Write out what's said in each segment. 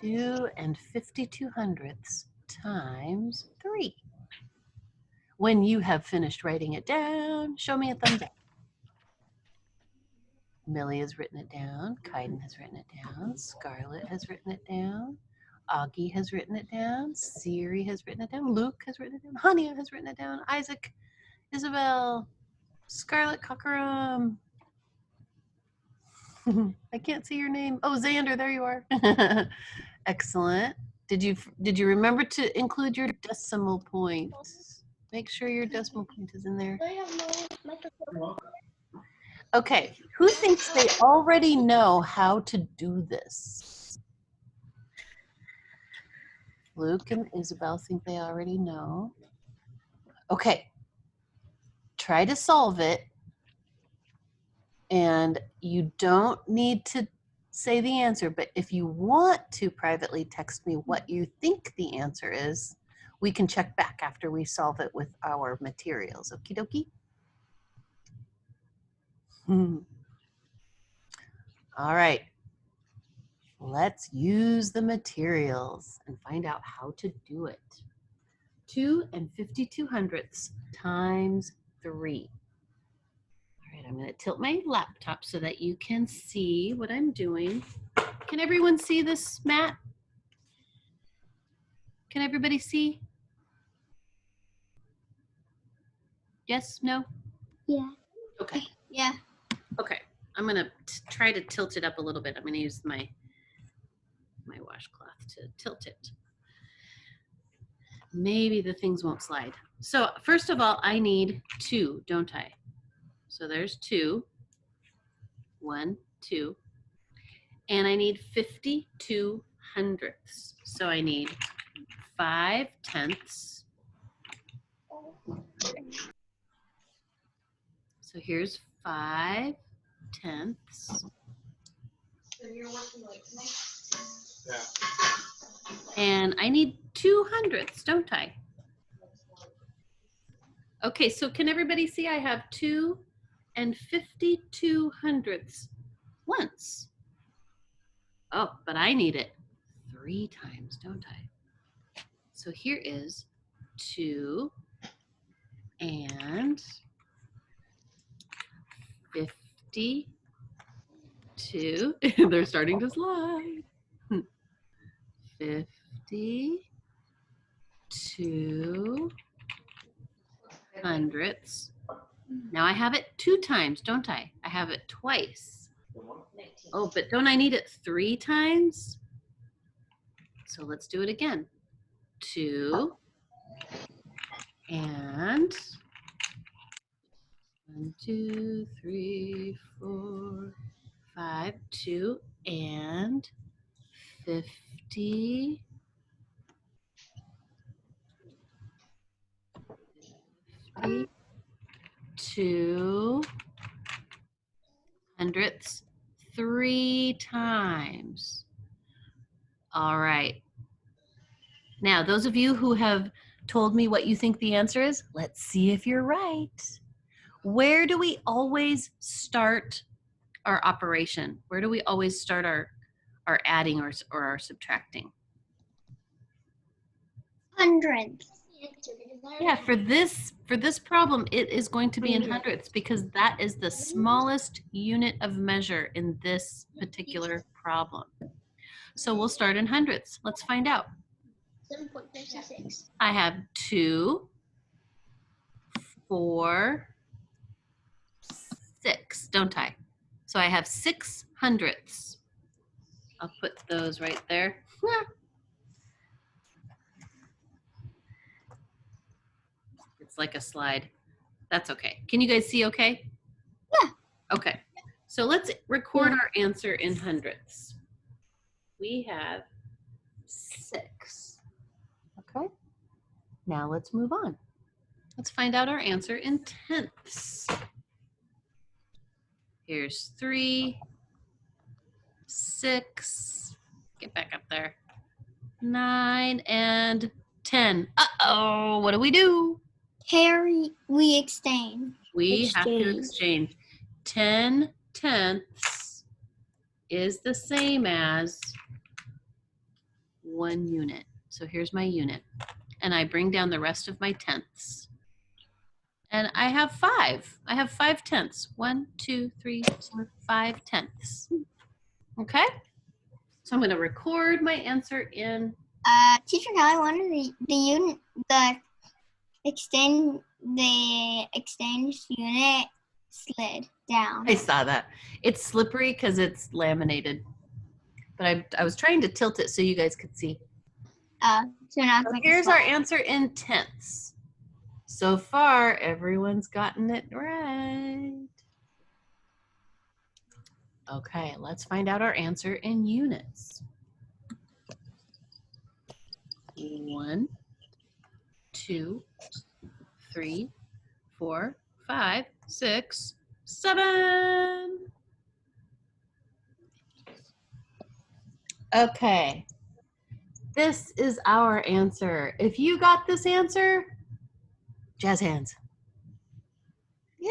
2 and 52 hundredths times 3. When you have finished writing it down, show me a thumbs up. Millie has written it down. Kaiden has written it down. Scarlett has written it down. Augie has written it down. Siri has written it down. Luke has written it down. Hania has written it down. Isaac, Isabel, Scarlett Cockerum. I can't see your name. Oh, Xander, there you are. Excellent. Did you remember to include your decimal point? Make sure your decimal point is in there. Okay, who thinks they already know how to do this? Luke and Isabel think they already know. Okay, try to solve it. And you don't need to say the answer, but if you want to privately text me what you think the answer is, we can check back after we solve it with our materials. Okie dokie? All right. Let's use the materials and find out how to do it. 2 and 52 hundredths times 3. All right, I'm going to tilt my laptop so that you can see what I'm doing. Can everyone see this, Matt? Can everybody see? Yes, no? Yeah. Okay. Yeah. Okay. I'm going to try to tilt it up a little bit. I'm going to use my washcloth to tilt it. Maybe the things won't slide. So first of all, I need 2, don't I? So there's 2. 1, 2. And I need 52 hundredths. So I need 5 tenths. So here's 5 tenths. So you're working like next. Yeah. And I need 2 hundredths, don't I? Okay, so can everybody see I have 2 and 52 hundredths once? Oh, but I need it 3 times, don't I? So here is 2 and 52. They're starting to slide. 52 hundredths. Now I have it 2 times, don't I? I have it twice. Oh, but don't I need it 3 times? So let's do it again. 2 and 1, 2, 3, 4, 5, 2 and 50. 52 hundredths 3 times. All right. Now, those of you who have told me what you think the answer is, let's see if you're right. Where do we always start our operation? Where do we always start our adding or our subtracting? Hundreds. Yeah, for this problem, it is going to be in hundredths because that is the smallest unit of measure in this particular problem. So we'll start in hundredths. Let's find out. 7.56. I have 2, 4, 6, don't I? So I have 6 hundredths. I'll put those right there. It's like a slide. That's okay. Can you guys see okay? Yeah. Okay. So let's record our answer in hundredths. We have 6. Okay. Now let's move on. Let's find out our answer in tenths. Here's 3, 6, get back up there, 9, and 10. Uh-oh, what do? Harry, we exchange. We have to exchange. 10 tenths is the same as 1 unit. So here's my unit. And I bring down the rest of my tenths. And I have 5. I have 5 tenths. 1, 2, 3, 4, 5 tenths. Okay? So I'm going to record my answer in. Teacher Kelly, one of the exchange unit slid down. I saw that. It's slippery because it's laminated. But I was trying to tilt it so you guys could see. So now it's So like here's our answer in tenths. So far, everyone's gotten it right. Okay, let's find out our answer in units. 1, 2, 3, 4, 5, 6, 7. Okay, this is our answer. If you got this answer, jazz hands. Yay!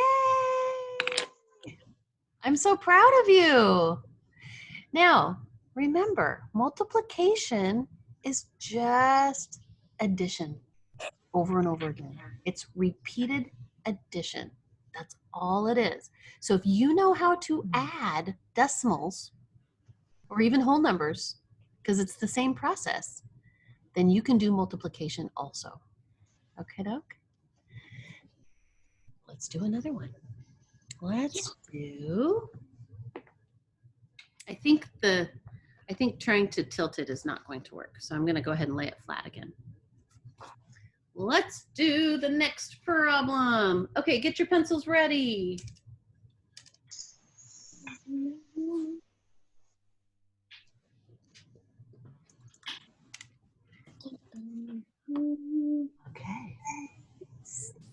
I'm so proud of you. Now, remember, multiplication is just addition over and over again. It's repeated addition. That's all it is. So if you know how to add decimals or even whole numbers, because it's the same process, then you can do multiplication also. Okay, doke? Let's do another one. Let's do, I think trying to tilt it is not going to work. So I'm going to go ahead and lay it flat again. Let's do the next problem. Okay, get your pencils ready. Okay.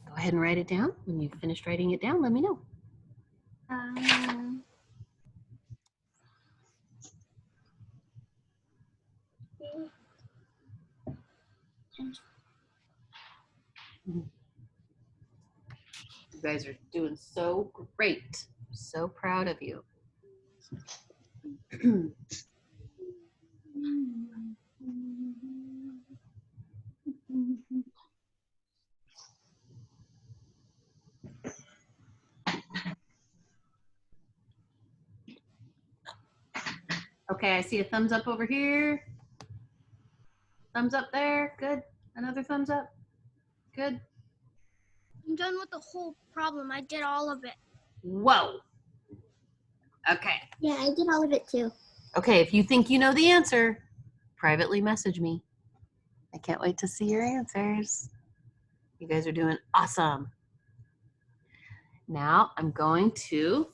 Go ahead and write it down. When you've finished writing it down, let me know. You guys are doing so great. So proud of you. Okay, I see a thumbs up over here. Thumbs up there. Good. Another thumbs up. Good. I'm done with the whole problem. I did all of it. Whoa. Okay. Yeah, I did all of it too. Okay, if you think you know the answer, privately message me. I can't wait to see your answers. You guys are doing awesome. Now I'm going to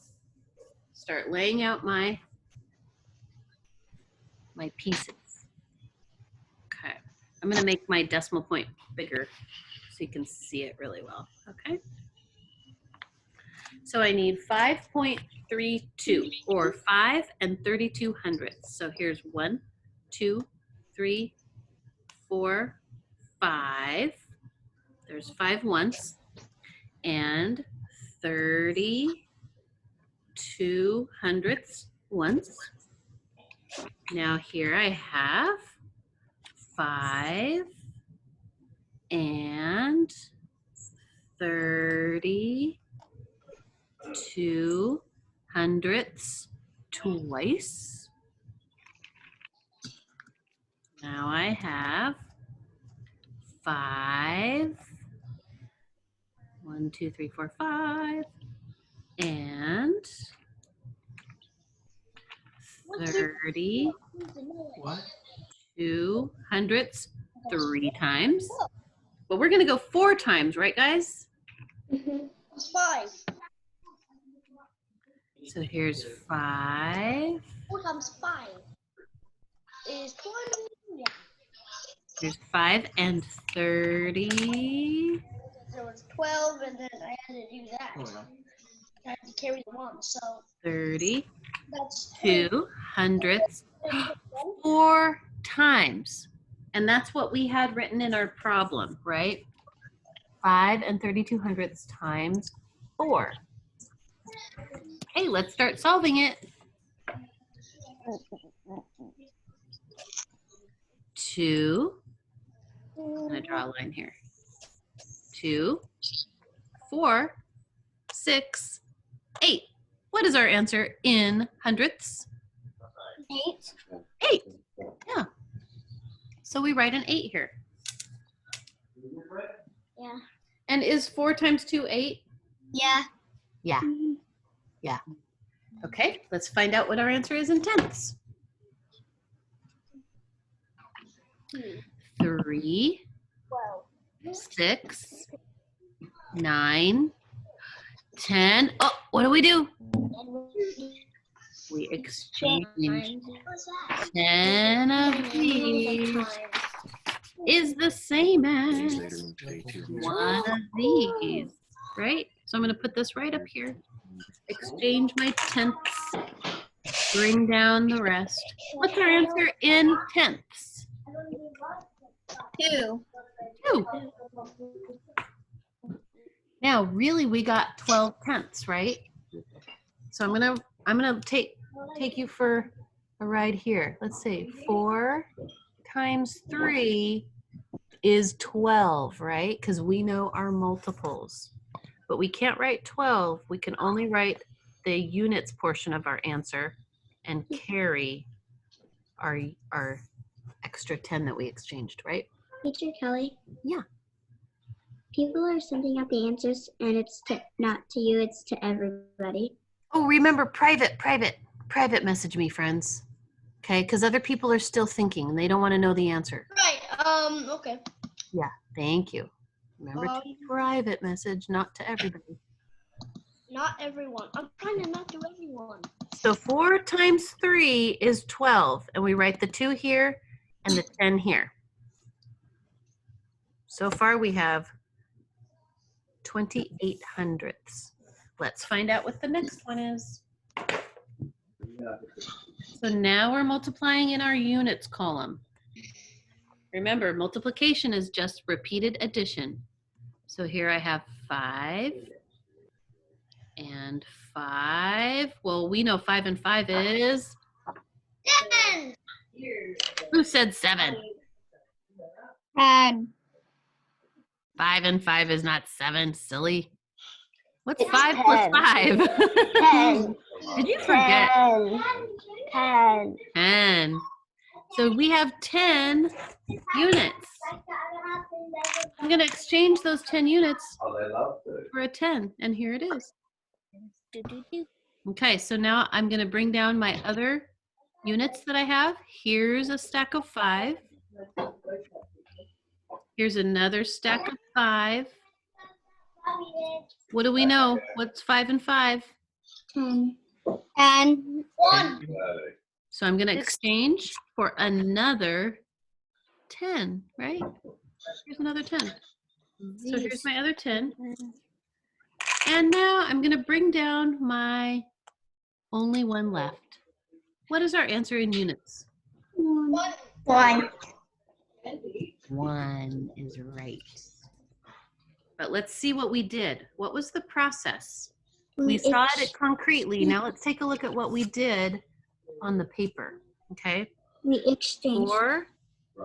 start laying out my pieces. Okay, I'm gonna make my decimal point bigger so you can see it really well, okay? So I need 5.32 or 5 and 32 hundredths. So here's 1, 2, 3, 4, 5. There's 5 once and 32 hundredths once. Now here I have 5 and 32 hundredths twice. Now I have 5, 1, 2, 3, 4, 5, and 32 hundredths 3 times. But we're gonna go 4 times, right guys? It's 5. So here's 5. 4 times 5 is 20. Here's 5 and 30. There was 12, and then I had to do that. I had to carry the 1, so 32 that's hundredths 4 times. And that's what we had written in our problem, right? 5 and 32 hundredths times 4. Okay, let's start solving it. 2. I'm going to draw a line here. 2, 4, 6, 8. What is our answer in hundredths? 8. 8. Yeah. So we write an 8 here. Yeah. And is 4 times 2 8? Yeah. Yeah. Yeah. Okay, let's find out what our answer is in tenths. 3, 6, 9, 10. Oh, what do? We exchange 10 of these is the same as one of these, right? So I'm going to put this right up here. Exchange my tenths. Bring down the rest. What's our answer in tenths? 2. 2. Now, really, we got 12 tenths, right? So I'm gonna take you for a ride here. Let's see, 4 times 3 is 12, right? Because we know our multiples. But we can't write 12. We can only write the units portion of our answer and carry our extra 10 that we exchanged, right? Teacher Kelly? Yeah. People are sending out the answers and it's not to you, it's to everybody. Oh, remember, private message me, friends. Okay, because other people are still thinking and they don't want to know the answer. Right. Okay. Yeah, thank you. Remember to private message, not to everybody. Not everyone. I'm trying to not do everyone. So 4 times 3 is 12, and we write the 2 here and the 10 here. So far we have 28 hundredths. Let's find out what the next one is. So now we're multiplying in our units column. Remember, multiplication is just repeated addition. So here I have 5 and 5. Well, we know 5 and 5 is? 10. Who said 7? 10. 5 and 5 is not 7, silly. What's 5 plus 5? 10. Did you forget? 10. 10. So we have 10 units. I'm going to exchange those 10 units for a 10, and here it is. Okay, so now I'm going to bring down my other units that I have. Here's a stack of 5. Here's another stack of 5. What do we know? What's 5 and 5? 10. 10. 1. So I'm going to exchange for another 10, right? Here's another 10. So here's my other 10. And now I'm going to bring down my only one left. What is our answer in units? 1. 1 is right. But let's see what we did. What was the process? We saw it concretely. Now let's take a look at what we did on the paper, okay? We exchanged. 4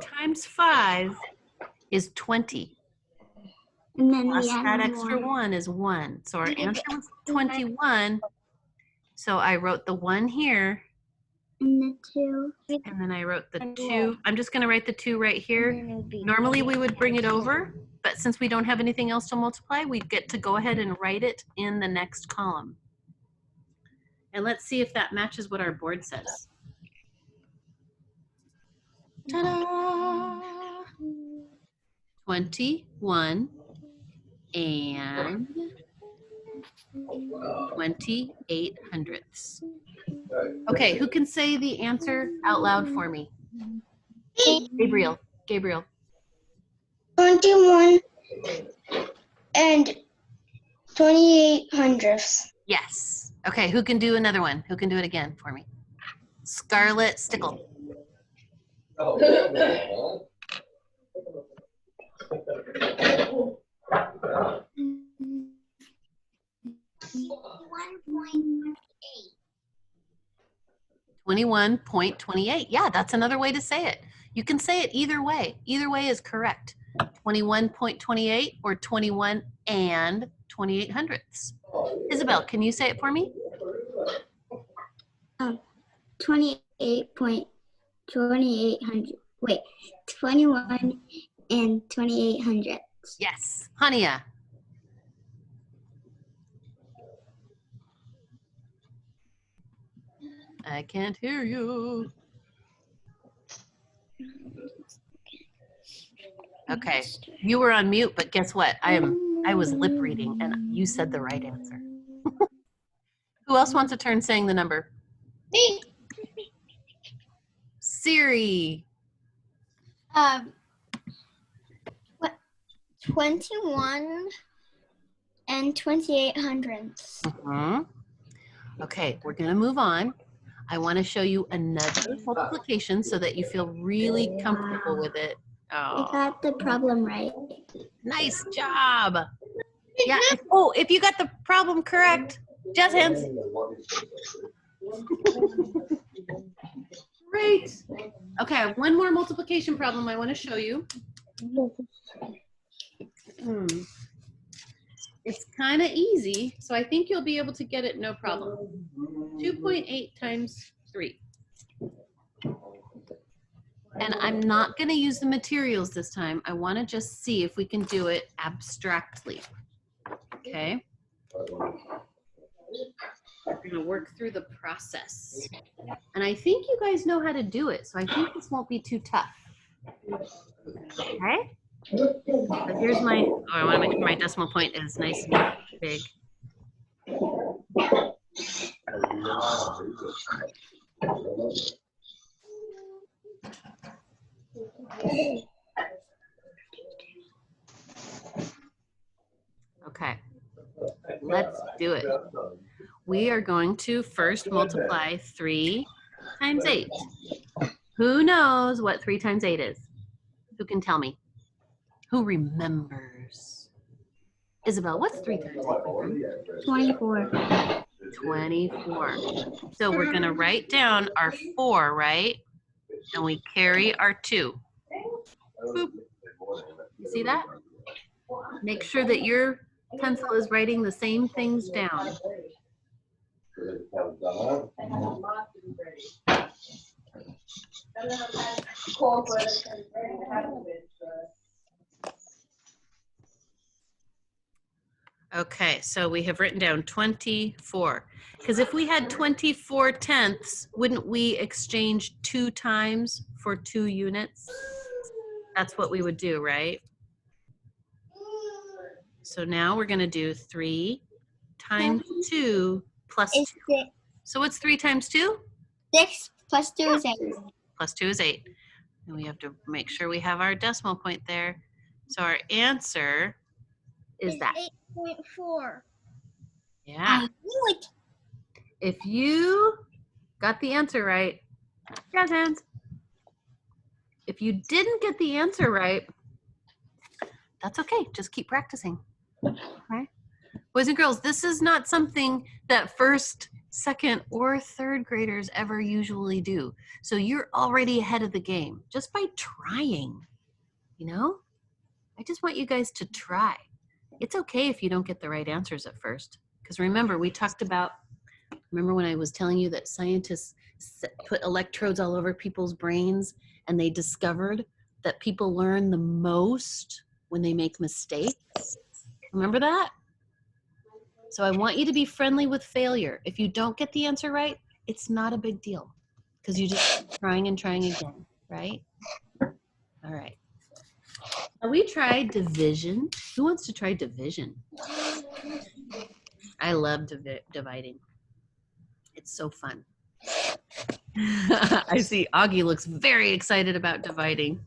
times 5 is 20. And then Plus we that added extra 1. 1 is 1. So our answer was 21. So I wrote the 1 here, And the 2. and then I wrote the 2. I'm just going to write the 2 right here. Normally we would bring it over, but since we don't have anything else to multiply, we get to go ahead and write it in the next column. And let's see if that matches what our board says. Ta-da! 21 and 28 hundredths. Okay, who can say the answer out loud for me? Gabriel. 21 and 28 hundredths. Yes. Okay, who can do another one? Who can do it again for me? Scarlet Stickle. 21.28. Yeah, that's another way to say it. You can say it either way. Either way is correct. 21.28 or 21 and 28 hundredths. Isabel, can you say it for me? 28.2800. Wait, 21 and 28 hundredths. Yes. Hania. I can't hear you. Okay. You were on mute, but guess what? I was lip reading and you said the right answer. Who else wants a turn saying the number? Me. Siri. What? 21 and 28 hundredths. Okay, we're going to move on. I want to show you another multiplication so that you feel really comfortable with it. I Oh, got the problem right. nice job. Yeah. If you got the problem correct, jazz hands. Great. Okay, I have one more multiplication problem I want to show you. It's kind of easy, so I think you'll be able to get it no problem. 2.8 times 3. And I'm not going to use the materials this time. I want to just see if we can do it abstractly. Okay? We're going to work through the process. And I think you guys know how to do it, so I think this won't be too tough. Okay? So here's my, I want to make sure my decimal point is nice and big. Okay, let's do it. We are going to first multiply 3 times 8. Who knows what 3 times 8 is? Who can tell me? Who remembers? Isabel, what's 3 times 8? 24. 24. So we're going to write down our 4, right? And we carry our 2. Boop. You see that? Make sure that your pencil is writing the same things down. Okay, so we have written down 24. Because if we had 24 tenths, wouldn't we exchange 2 times for 2 units? That's what we would do, right? So now we're going to do 3 times 2 plus 2. It's 6. So what's 3 times 2? 6 plus 2 is 8. Plus 2 is 8. And we have to make sure we have our decimal point there. So our answer is that. 8.4. Yeah. I knew it. If you got the answer right, jazz hands. If you didn't get the answer right, that's okay. Just keep practicing. Okay? Boys and girls, this is not something that first, second, or third graders ever usually do. So you're already ahead of the game just by trying, you know? I just want you guys to try. It's okay if you don't get the right answers at first. Because remember, we talked about, remember when I was telling you that scientists put electrodes all over people's brains and they discovered that people learn the most when they make mistakes? Remember that? So I want you to be friendly with failure. If you don't get the answer right, it's not a big deal because you just keep trying and trying again, right? All right. Now we tried division. Who wants to try division? I love dividing. It's so fun. I see Augie looks very excited about dividing.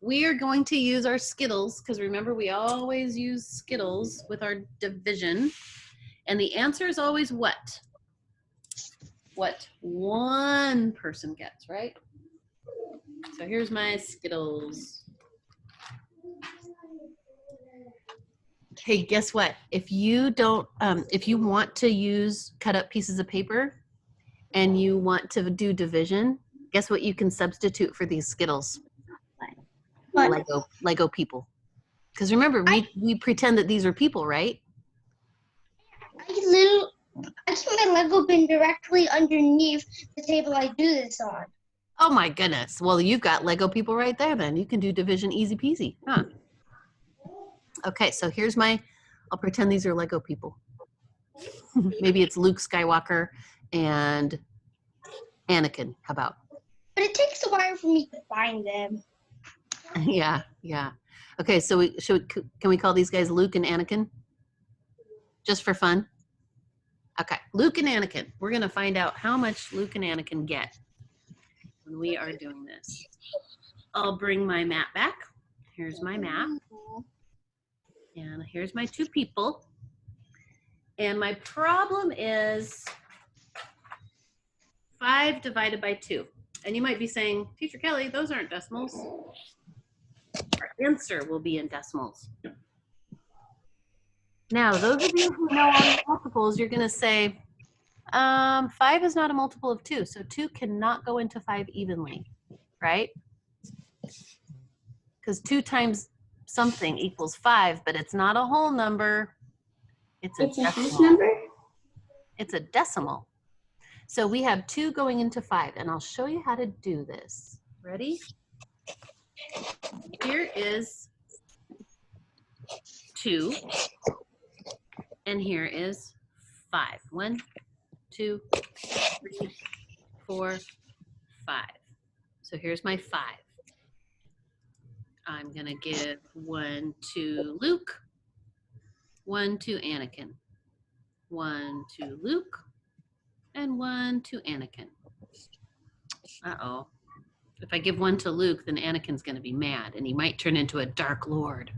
We are going to use our Skittles because remember we always use Skittles with our division. And the answer is always what? What one person gets, right? So here's my Skittles. Hey, guess what? If you don't, if you want to use cut up pieces of paper and you want to do division, Guess what you can substitute for these Skittles? What? Lego people. Because remember, we pretend that these are people, right? I keep my Lego bin directly underneath the table I do this on. Oh my goodness. Well, you've got Lego people right there then. You can do division easy peasy, huh? Okay, so here's I'll pretend these are Lego people. Maybe it's Luke Skywalker and Anakin. How about? But it takes a while for me to find them. Yeah. Okay, so can we call these guys Luke and Anakin? Just for fun? Okay, Luke and Anakin. We're gonna find out how much Luke and Anakin get when we are doing this. I'll bring my map back. Here's my map. And here's my two people. And my problem is 5 divided by 2. And you might be saying, Teacher Kelly, those aren't decimals. Our answer will be in decimals. Now, those of you who know all multiples, you're going to say, 5 is not a multiple of 2, so 2 cannot go into 5 evenly, right? Because 2 times something equals 5, but it's not a whole number. It's a decimal. Number? It's a decimal. So we have 2 going into 5, and I'll show you how to do this. Ready? Here is 2, and here is 5. 1, 2, 3, 4, 5. So here's my 5. I'm going to give 1 to Luke, 1 to Anakin, 1 to Luke, and 1 to Anakin. Uh-oh. If I give 1 to Luke, then Anakin's going to be mad, and he might turn into a Dark Lord.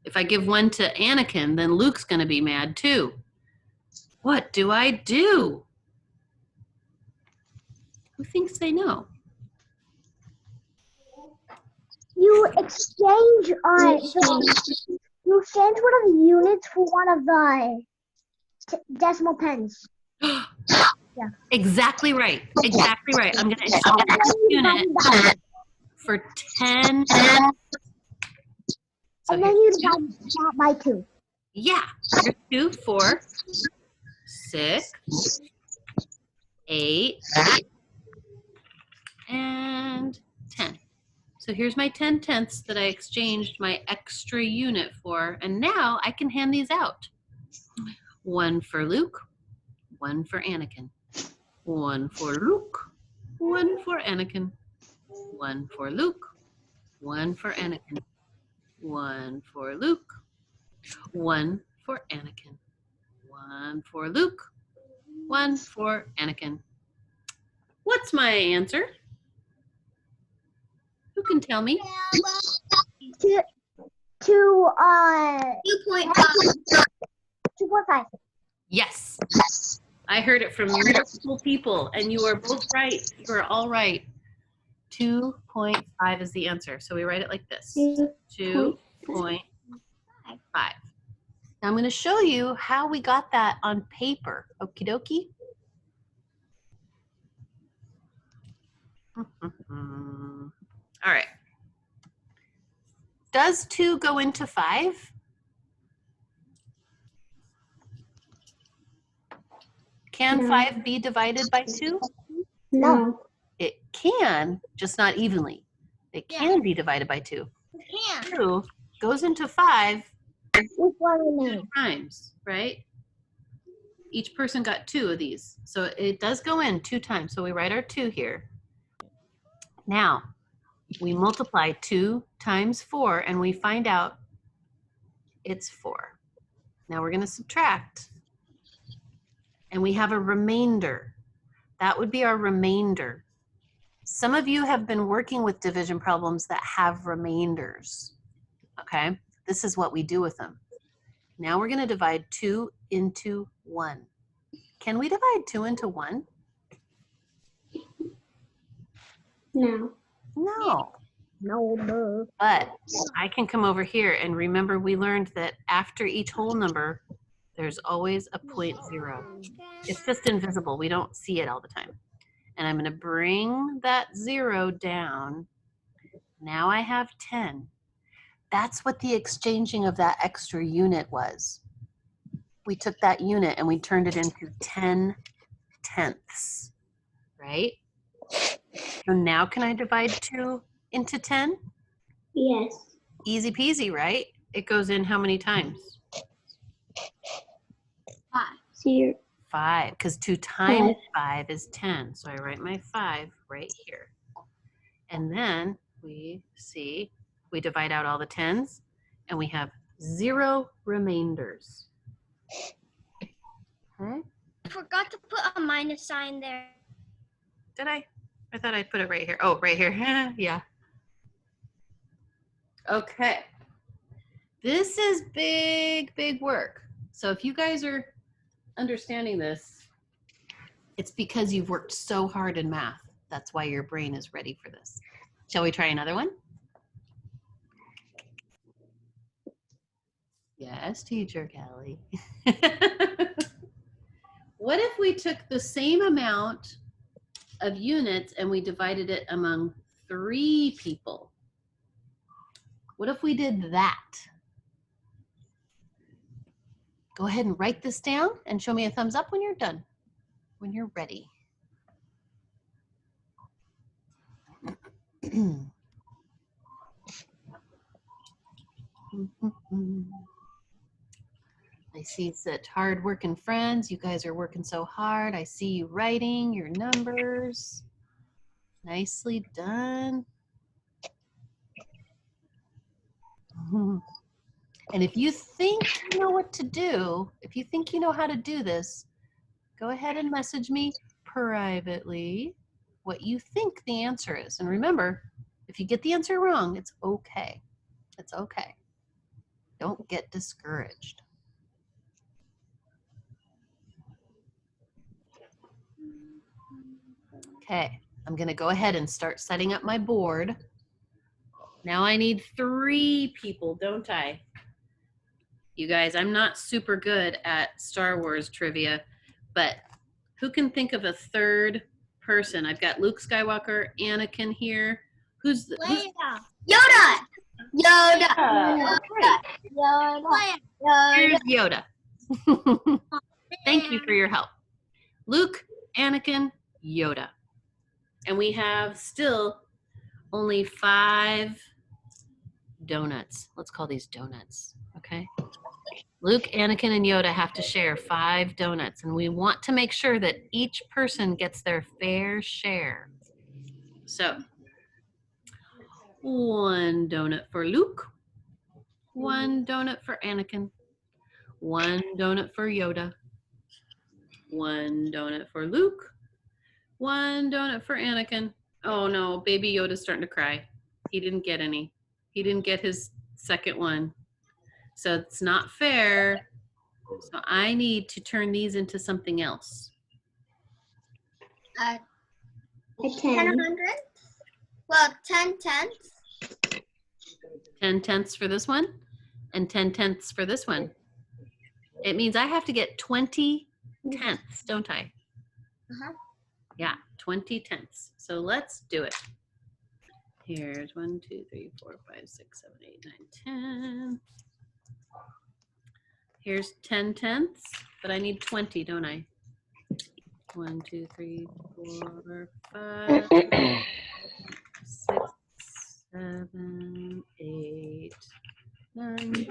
If I give 1 to Anakin, then Luke's going to be mad too. What do I do? Who thinks they know? You exchange you exchange one of the units for one of the decimal pens. Exactly right. Exactly right. I'm going to exchange this unit for 10. So And then you divide that by 2. yeah. Here's 2, 4, 6, 8, and 10. So here's my 10 tenths that I exchanged my extra unit for, and now I can hand these out. 1 for Luke, 1 for Anakin. 1 for Luke, 1 for Anakin. 1 for Luke, 1 for Anakin. 1 for Luke, 1 for Anakin. 1 for Luke, 1 for Anakin. What's my answer? Who can tell me? 2.5. Yes. I heard it from multiple people, and you are both right. You are all right. 2.5 is the answer. So we write it like this. 2.5. Now I'm going to show you how we got that on paper. Okie dokie. All right. Does 2 go into 5? Can 5 be divided by 2? No. It can, just not evenly. It can be divided by 2. Yeah. 2 goes into 5 Which one remains? 2 times, right? Each person got 2 of these. So it does go in 2 times. So we write our 2 here. Now, we multiply 2 times 4, and we find out it's 4. Now we're going to subtract. And we have a remainder. That would be our remainder. Some of you have been working with division problems that have remainders. Okay? This is what we do with them. Now we're going to divide 2 into 1. Can we divide 2 into 1? No. No. No. But I can come over here, and remember we learned that after each whole number, there's always a 0.0. It's just invisible. We don't see it all the time. And I'm going to bring that 0 down. Now I have 10. That's what the exchanging of that extra unit was. We took that unit and we turned it into 10 tenths, right? So now can I divide 2 into 10? Yes. Easy peasy, right? It goes in how many times? So you're 5, because 2 times 5 is 10. So I write my 5 right here. And then we see, we divide out all the 10s, and we have 0 remainders. Okay. I forgot to put a minus sign there. Did I? I thought I put it right here. Oh, right here. Yeah. Okay. This is big, big work. So if you guys are understanding this, it's because you've worked so hard in math. That's why your brain is ready for this. Shall we try another one? Yes, teacher Kelly. What if we took the same amount of units and we divided it among 3 people? What if we did that? Go ahead and write this down and show me a thumbs up when you're done, when you're ready. I see such hard-working friends. You guys are working so hard. I see you writing your numbers. Nicely done. And if you think you know what to do, if you think you know how to do this, go ahead and message me privately what you think the answer is. And remember, if you get the answer wrong, it's okay. It's okay. Don't get discouraged. Okay, I'm gonna go ahead and start setting up my board. Now I need 3 people, don't I? You guys, I'm not super good at Star Wars trivia, but who can think of a 3rd person? I've got Luke Skywalker, Anakin here. Who's the Yoda. Yoda? Great. Yoda. Here's Yoda. Thank you for your help. Luke, Anakin, Yoda. And we have still only 5 donuts. Let's call these donuts, okay? Luke, Anakin, and Yoda have to share 5 donuts, and we want to make sure that each person gets their fair share. So, 1 donut for Luke, 1 donut for Anakin, 1 donut for Yoda, 1 donut for Luke, 1 donut for Anakin. Oh no, baby Yoda's starting to cry. He didn't get any. He didn't get his 2nd one. So it's not fair. So I need to turn these into something else. 10. 100? Well, 10 tenths. 10 tenths for this one and 10 tenths for this one. It means I have to get 20 tenths, don't I? Uh-huh. Yeah, 20 tenths. So let's do it. Here's 1, 2, 3, 4, 5, 6, 7, 8, 9, 10. Here's 10 tenths, but I need 20, don't I? 1, 2, 3, 4, 5, 6, 7, 8, 9, 10.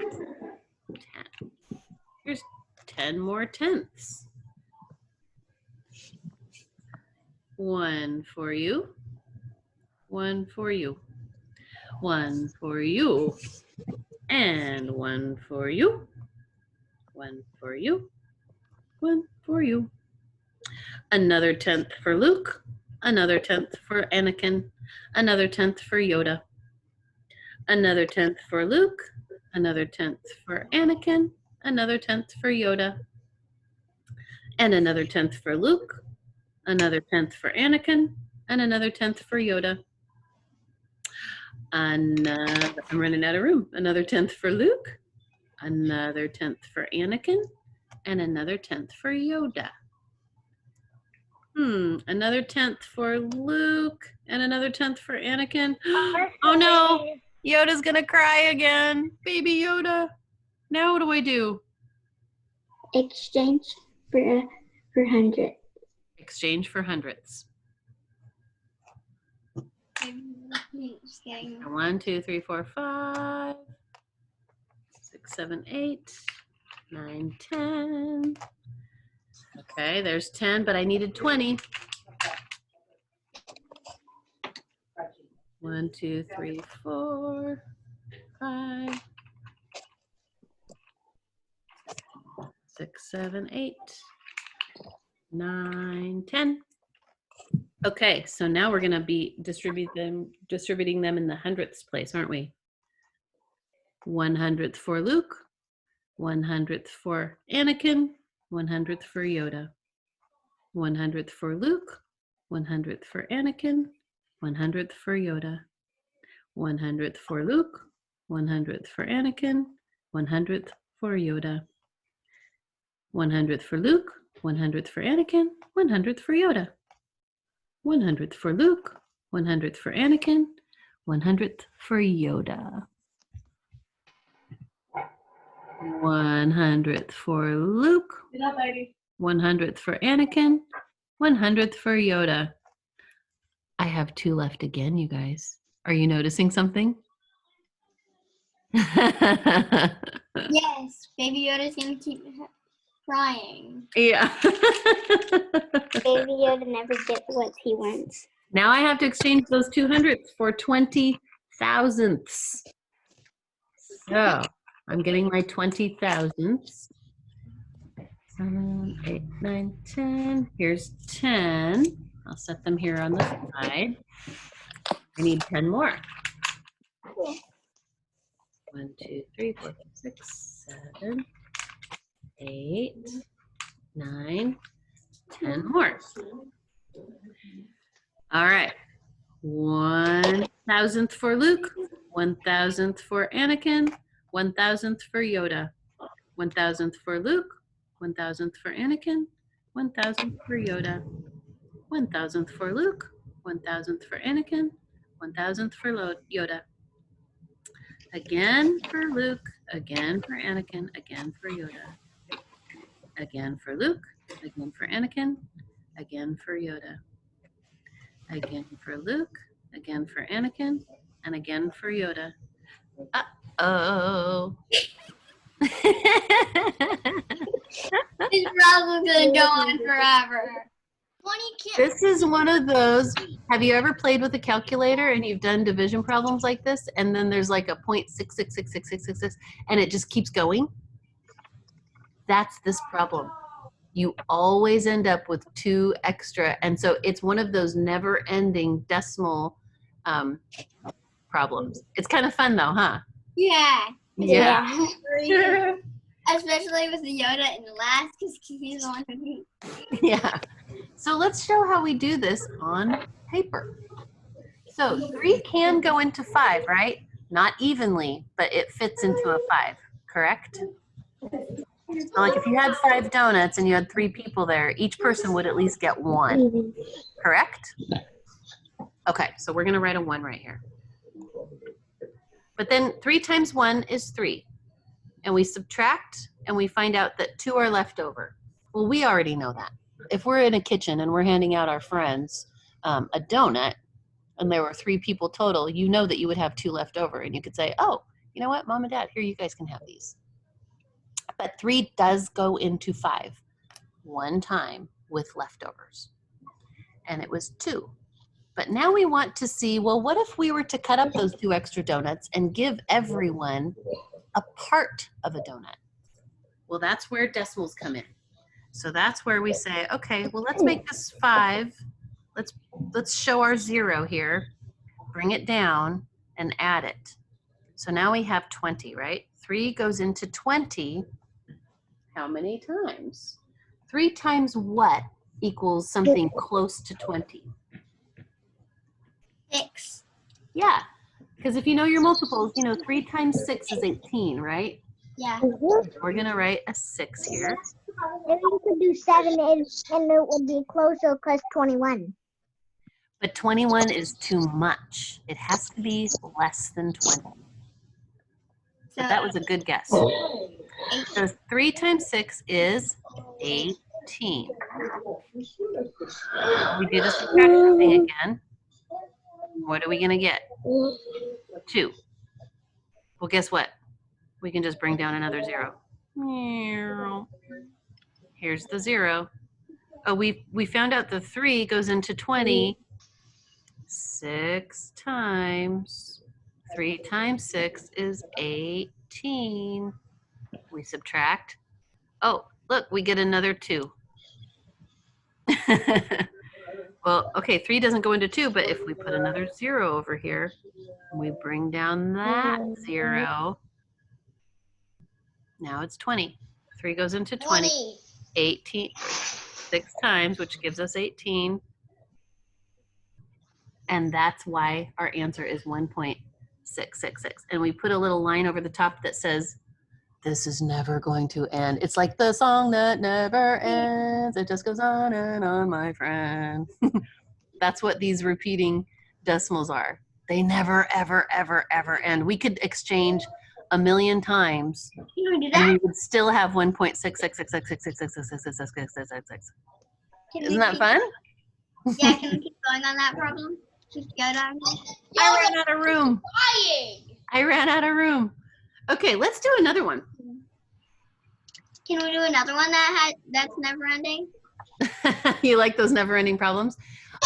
Here's 10 more tenths. 1 for you. 1 for you. 1 for you. And 1 for you. 1 for you. 1 for you. Another 10th for Luke. Another 10th for Anakin. Another 10th for Yoda. Another 10th for Luke. Another 10th for Anakin. Another 10th for Yoda. And another 10th for Luke. Another 10th for Anakin. And another 10th for Yoda. I'm running out of room. Another 10th for Luke. Another 10th for Anakin. And another 10th for Yoda. Another 10th for Luke and another 10th for Anakin. Oh no, Yoda's gonna cry again. Baby Yoda. Now what do I do? Exchange for 100. Exchange for hundreds. Just kidding. 1, 2, 3, 4, 5, 6, 7, 8, 9, 10. Okay, there's 10, but I needed 20. 1, 2, 3, 4, 5, 6, 7, 8, 9, 10. Okay, so now we're going to be distributing them in the hundredths place, aren't we? 100th for Luke, 100th for Anakin, 100th for Yoda. 100th for Luke, 100th for Anakin, 100th for Yoda. 100th for Luke, 100th for Anakin, 100th for Yoda. 100th for Luke, 100th for Anakin, 100th for Yoda. 100th for Luke, 100th for Anakin, 100th for Yoda. 100th for Luke, 100th for Anakin, 100th for Yoda. I have 2 left again, you guys. Are you noticing something? Yes, Baby Yoda's gonna keep crying. Yeah. Baby Yoda never gets what he wants. Now I have to exchange those 200ths for 20 thousandths. So I'm getting my 20 thousandths. 7, 8, 9, 10. Here's 10. I'll set them here on the side. I need 10 more. 1, 2, 3, 4, 5, 6, 7, 8, 9, 10 more. All right. 1,000th for Luke, 1,000th for Anakin, 1,000th for Yoda. 1,000th for Luke, 1,000th for Anakin, 1,000th for Yoda. 1,000th for Luke, 1,000th for Anakin, 1,000th for Yoda. Again for Luke, again for Anakin, again for Yoda. Again for Luke, again for Anakin, again for Yoda. Again for Luke, again for Anakin, and again for Yoda. Uh-oh. It's probably gonna go on forever. This is one of those, have you ever played with a calculator and you've done division problems like this, and then there's like a 0.6666666, and it just keeps going? That's this problem. You always end up with 2 extra, and so it's one of those never-ending decimal problems. It's kind of fun though, huh? Yeah. Yeah. Especially with the Yoda in the last, because he's the one who. Yeah. So let's show how we do this on paper. So 3 can go into 5, right? Not evenly, but it fits into a 5, correct? So like if you had 5 donuts and you had 3 people there, each person would at least get 1, correct? Okay, so we're gonna write a 1 right here. But then 3 times 1 is 3. And we subtract and we find out that 2 are left over. Well, we already know that. If we're in a kitchen and we're handing out our friends a donut and there were 3 people total, you know that you would have 2 left over. And you could say, oh, you know what, Mom and Dad, here, you guys can have these. But 3 does go into 5 one time with leftovers. And it was 2. But now we want to see, well, what if we were to cut up those 2 extra donuts and give everyone a part of a donut? Well, that's where decimals come in. So that's where we say, okay, well, let's make this 5. Let's show our 0 here, bring it down and add it. So now we have 20, right? 3 goes into 20. How many times? 3 times what equals something close to 20? 6. Yeah, because if you know your multiples, you know 3 times 6 is 18, right? Yeah. We're gonna write a 6 here. Maybe you could do 7 and it would be closer because 21. But 21 is too much. It has to be less than 20. So that was a good guess. So 3 times 6 is 18. We do the subtraction thing again. What are we going to get? 2. Well, guess what? We can just bring down another 0. Here's the 0. Oh, we found out the 3 goes into 20 6 times. 3 times 6 is 18. We subtract. Oh, look, we get another 2. Well, okay, 3 doesn't go into 2, but if we put another 0 over here, we bring down that 0. Now it's 20. 3 goes into 20. 18. 6 times, which gives us 18. And that's why our answer is 1.666. And we put a little line over the top that says, this is never going to end. It's like the song that never ends. It just goes on and on, my friend. That's what these repeating decimals are. They never, ever, ever, ever end. We could exchange 1,000,000 times Can we do and that? we would still have 1.66666666666. Isn't that fun? Yeah, can we keep going on that problem? Just go down. I ran out of room. Lying. I ran out of room. Okay, let's do another one. Can we do another one that's never ending? You like those never-ending problems?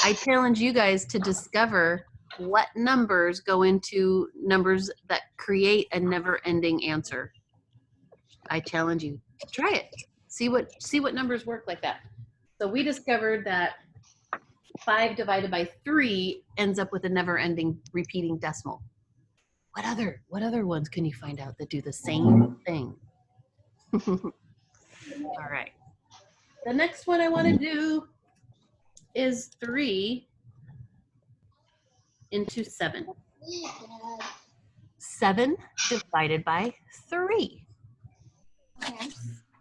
I challenge you guys to discover what numbers go into numbers that create a never-ending answer. I challenge you to try it. See what numbers work like that. So we discovered that 5 divided by 3 ends up with a never-ending repeating decimal. What other ones can you find out that do the same thing? All right. The next one I want to do is 3 into 7. 7 divided by 3. Okay.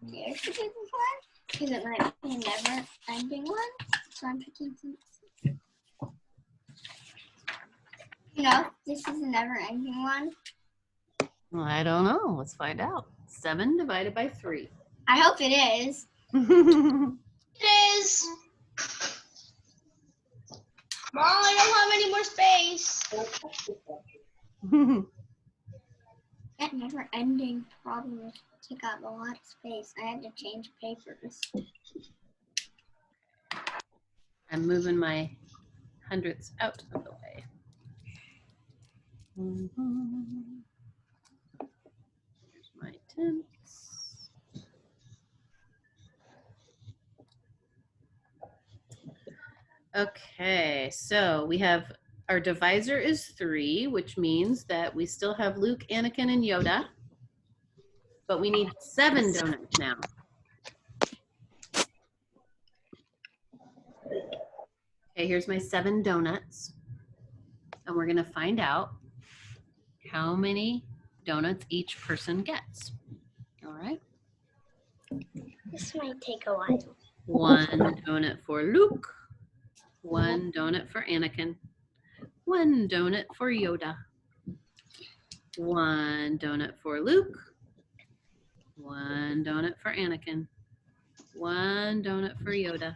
Scared to do this one because it might be a never ending one. So I'm picking some. This is a never ending one. I don't know. Let's find out. 7 divided by 3. I hope it is. It is. Mom, I don't have any more space. That never ending problem took up a lot of space. I had to change papers. I'm moving my hundredths out of the way. Here's my tenths. Okay, so we have our divisor is 3, which means that we still have Luke, Anakin, and Yoda. But we need 7 donuts now. Okay, here's my 7 donuts. And we're gonna find out how many donuts each person gets. All right. This might take a while. 1 donut for Luke, 1 donut for Anakin, 1 donut for Yoda, 1 donut for Luke, 1 donut for Anakin, 1 donut for Yoda,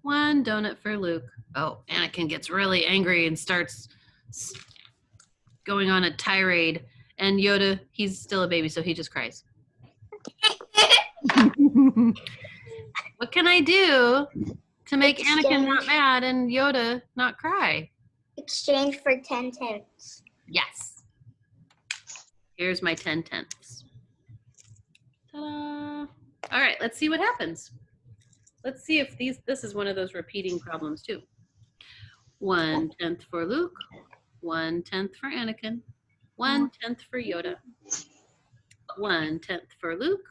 1 donut for Luke. Oh, Anakin gets really angry and starts going on a tirade. And Yoda, he's still a baby, so he just cries. What can I do to make Anakin not mad and Yoda not cry? Exchange for 10 tenths. Yes. Here's my 10 tenths. Ta-da. All right, let's see what happens. Let's see if this is one of those repeating problems too. 1 tenth for Luke, 1 tenth for Anakin, 1 tenth for Yoda, 1 tenth for Luke,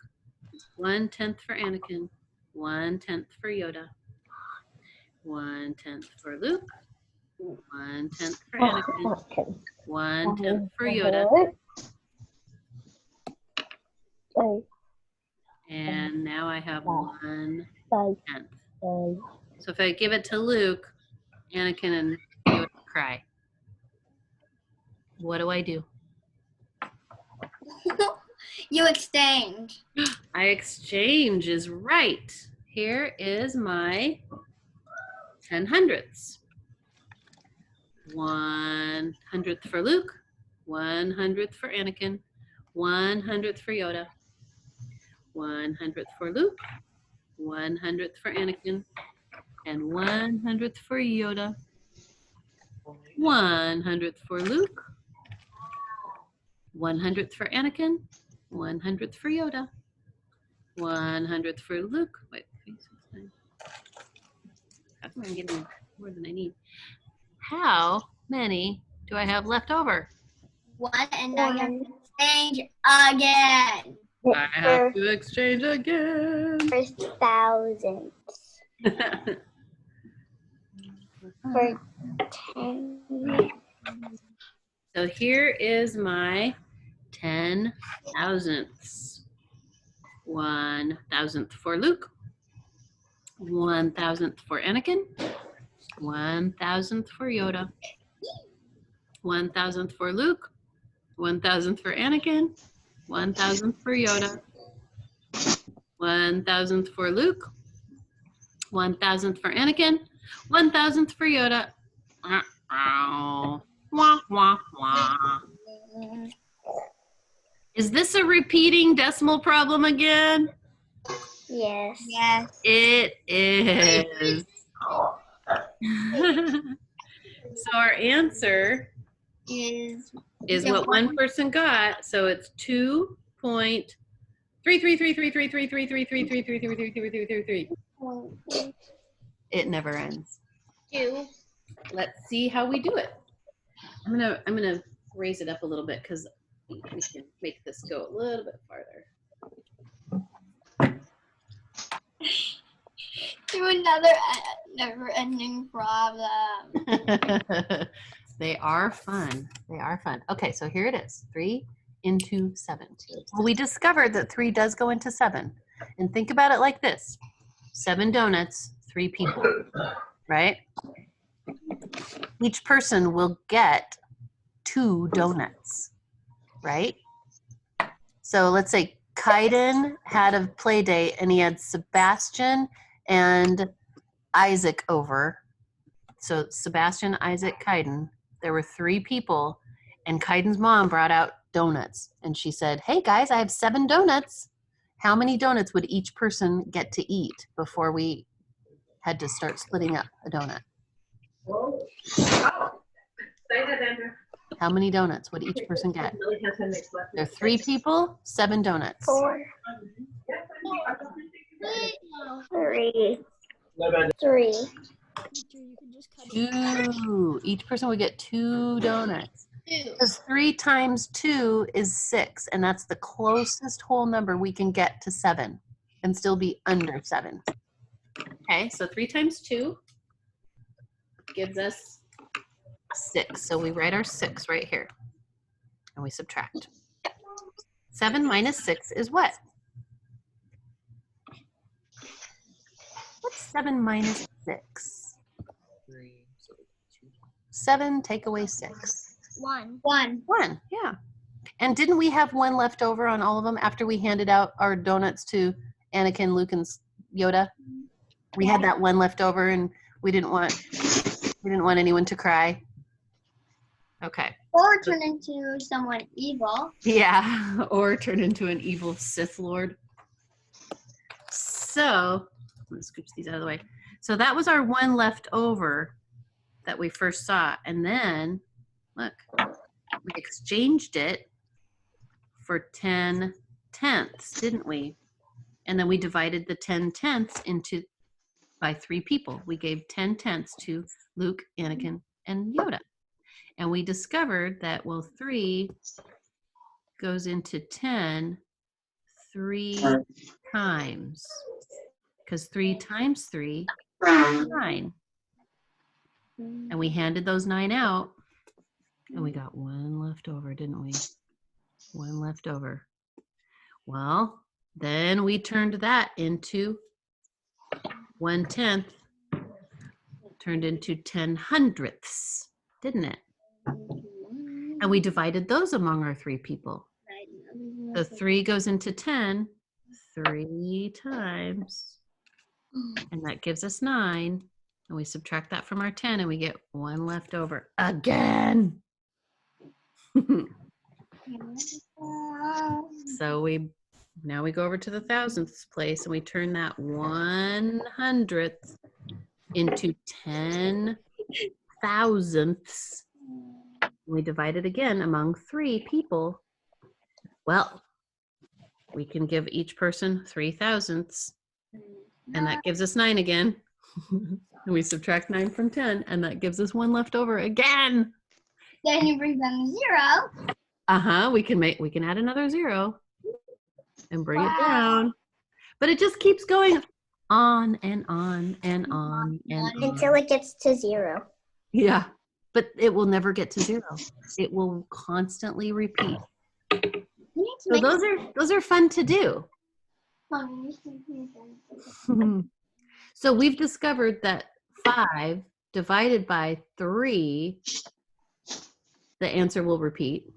1 tenth for Anakin, 1 tenth for Yoda, 1 tenth for Luke, 1 tenth for Anakin, 1 tenth for Yoda, And now I have 1/10. Five. So if I give it to Luke, Anakin and Yoda cry. What do I do? You exchange. I exchange is right. Here is my 10/100ths. 1/100th for Luke, 1/100th for Anakin, 1/100th for Yoda, 1/100th for Luke, 1/100th for Anakin, and 1/100th for Yoda, 1/100th for Luke, 1/100th for Anakin, 1/100th for Yoda, 1/100th for Luke. Wait, 3, 6, 9. How come I'm getting more than I need? How many do I have left over? 1, and now you have to exchange again. I have to exchange again. For thousands. For 10. So here is my 10,000ths. 1,000th for Luke, 1,000th for Anakin, 1,000th for Yoda, 1,000th for Luke, 1,000th for Anakin, 1,000th for Yoda, 1,000th for Luke, 1,000th for Anakin, 1,000th for Yoda. Wah, wah, wah. Is this a repeating decimal problem again? Yes. Yes. It is. So our answer Is what one person got. So it's 2.3333333333333333333. It never ends. 2. Let's see how we do it. I'm gonna raise it up a little bit because we can make this go a little bit farther. do another never-ending problem. They are fun. They are fun. Okay, so here it is. 3 into 7. Well, we discovered that 3 does go into 7. And think about it like this. 7 donuts, 3 people, right? Each person will get 2 donuts, right? So let's say Kaiden had a play date and he had Sebastian and Isaac over. So Sebastian, Isaac, Kaiden. There were 3 people, and Kaiden's mom brought out donuts. And she said, hey guys, I have 7 donuts. How many donuts would each person get to eat before we had to start splitting up a donut? How many donuts would each person get? There are 3 people, 7 donuts. 4. 3. 3. 2. Each person would get 2 donuts. 2. Because 3 times 2 is 6, and that's the closest whole number we can get to 7 and still be under 7. Okay, so 3 times 2 gives us 6. So we write our 6 right here, and we subtract. 7 minus 6 is what? What's 7 minus 6? 7 take away 6. 1. 1. 1, yeah. And didn't we have 1 left over on all of them after we handed out our donuts to Anakin, Luke, and Yoda? We had that 1 left over, and we didn't want anyone to cry. Okay. Or turn into someone evil. Yeah, or turn into an evil Sith Lord. So, I'm gonna scooch these out of the way. So that was our 1 left over that we first saw. And then, look, we exchanged it for 10/10ths, didn't we? And then we divided the 10/10ths by 3 people. We gave 10/10ths to Luke, Anakin, and Yoda. And we discovered that, well, 3 goes into 10 3 times. Because 3 times 3 is 9. And we handed those 9 out, and we got 1 left over, didn't we? 1 left over. Well, Then we turned that into 1/10, turned into 10 hundredths, didn't it? And we divided those among our 3 people. So 3 goes into 10 3 times, and that gives us 9. And we subtract that from our 10, and we get 1 left over again. So now we go over to the thousandths place, and we turn that 100th into 10 thousandths. We divide it again among 3 people. Well, we can give each person 3 thousandths, and that gives us 9 again. And we subtract 9 from 10, and that gives us 1 left over again. Then you bring down the 0. We can add another 0 and bring it down. But it just keeps going on and on and on and on. Until it gets to 0. Yeah, but it will never get to 0. It will constantly repeat. So those are fun to do. So we've discovered that 5 divided by 3, the answer will repeat,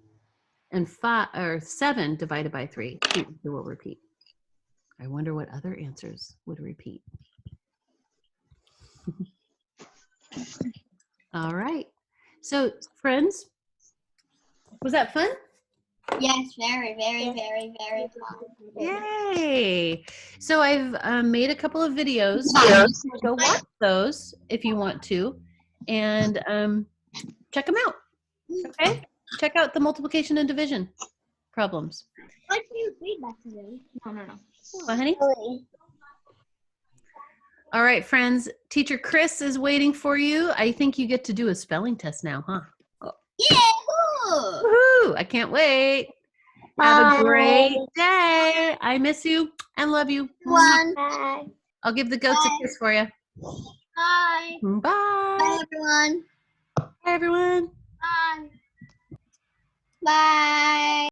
and 7 divided by 3, the answer will repeat. I wonder what other answers would repeat. All right. So, friends, was that fun? Yes, very, very, very, very fun. Yay! So I've made a couple of videos. Go watch those if you want to, and check them out. Okay? Check out the multiplication and division problems. I'd like to use feedback today. No. What, honey? All right, friends. Teacher Chris is waiting for you. I think you get to do a spelling test now, huh? Yahoo! Woohoo! I can't wait. Have a great day. I miss you and love you. Bye. I'll give the goats a kiss for you. Bye. Bye. Bye, everyone. Bye, everyone. Bye. Bye.